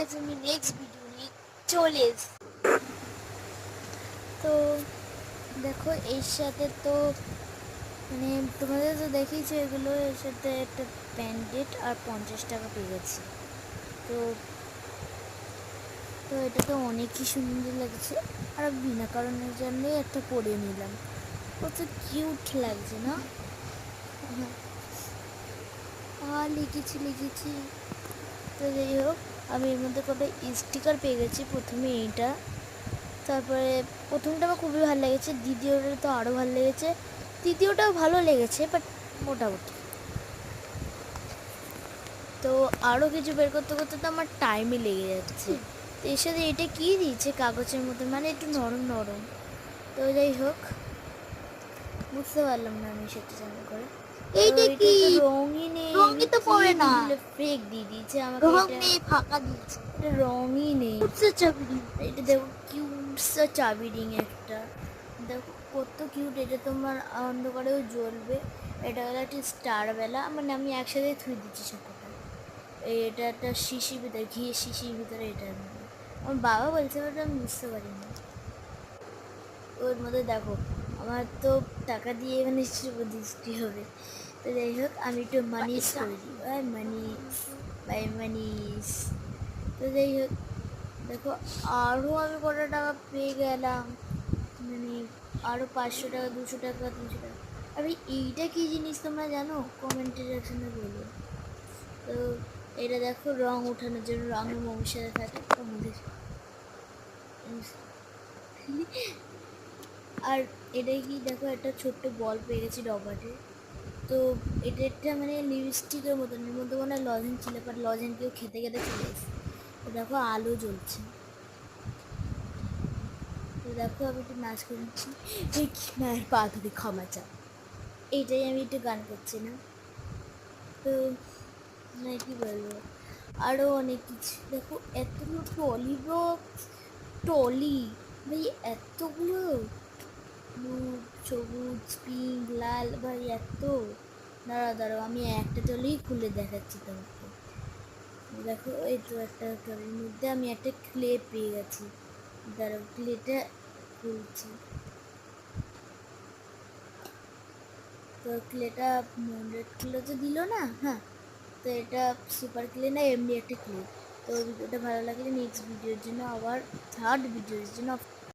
আজ আমি next video নিয়ে চলে এসেছি। তো দেখো এর সাথে তো মানে তোমাদের তো দেখিয়েছি এগুলো, এর সাথে একটা প্যান্ডেট আর 50 টাকা পেয়ে গেছি। তো তো এটা তো অনেকই সুন্দর লাগছে, আর বিনা কারণের জন্যই একটা পরে নিলাম। কত কিউট লাগছে না? লিখেছি। তো যাই হোক, আমি এর মধ্যে কটা স্টিকার পেয়ে গেছি। প্রথমে এইটা, তারপরে প্রথমটা আমার খুবই ভালো লেগেছে, দ্বিতীয়টা তো আরও ভালো লেগেছে, তৃতীয়টাও ভালো লেগেছে বাট মোটামুটি। তো আরও কিছু বের করতে করতে তো আমার টাইমই লেগে যাচ্ছে। তো এর সাথে এটা কী দিয়েছে কাগজের মধ্যে, মানে একটু নরম নরম। তো যাই হোক, বুঝতে পারলাম না আমি সেটা জানা করে। এইটা কি রঙই নেই, রঙই তো পড়ে না, ফেক দিয়ে দিয়েছে আমাকে। রং নেই, ফাঁকা দিয়েছে, এটা রঙই নেই। এটা দেখো কিউটসা চাবি রিং একটা, দেখো কত কিউট। এটা তোমার অন্ধকারেও জ্বলবে। এটা হলো একটা স্টার বেলা, মানে আমি একসাথে থুই দিচ্ছি সবকটা। এটা একটা শিশির ভিতরে, ঘিয়ের শিশির ভিতরে এটা আমার বাবা বলছে, ওটা আমি বুঝতে পারিনি। ওর মধ্যে দেখো আমার তো টাকা দিয়ে মানে দৃষ্টি হবে। তো যাই হোক, আমি একটু মানিস করে দিই, মানিস। তো যাই হোক, দেখো আরও আমি কত টাকা পেয়ে গেলাম, মানে আরও 500 টাকা, 200 টাকা, 300 টাকা। আরে এইটা কী জিনিস তোমরা জানো? কমেন্টের সেকশনে বলো। তো এটা দেখো রং ওঠানোর জন্য, রঙের মমের সাথে থাকে তোমাদের। আর এটাই কি দেখো, একটা ছোট্ট বল পেয়ে গেছি রবারের। তো এটা একটা মানে লিপস্টিকের মতন, এর মধ্যে মনে হয় লজেন ছিল, বাট লজেন কেউ খেতে খেতে চলে এসেছে। তো দেখো আলো জ্বলছে। তো দেখো আমি একটু নাচ করছি, মায়ের পা ধরে ক্ষমা চাও, এইটাই আমি একটু গান করছি না? তো মানে কী বলবো, আরও অনেক কিছু দেখো, এতগুলো টলি বক্স, টলি ভাই, এতগুলো হলুদ, সবুজ, পিঙ্ক, লাল, ভাই এত। দাঁড়াও আমি একটা টলি খুলে দেখাচ্ছি তোমাকে। দেখো এই তো একটা টলির মধ্যে আমি একটা ক্লে পেয়ে গেছি। দাঁড়াও ক্লেটা খুলছি। তো ক্লেটা রেড ক্লে তো দিল না, হ্যাঁ। তো এটা সুপার ক্লে না, এমনি একটা ক্লে। তো ভিডিওটা ভালো লাগলে নেক্সট ভিডিওর জন্য, আবার থার্ড ভিডিওর জন্য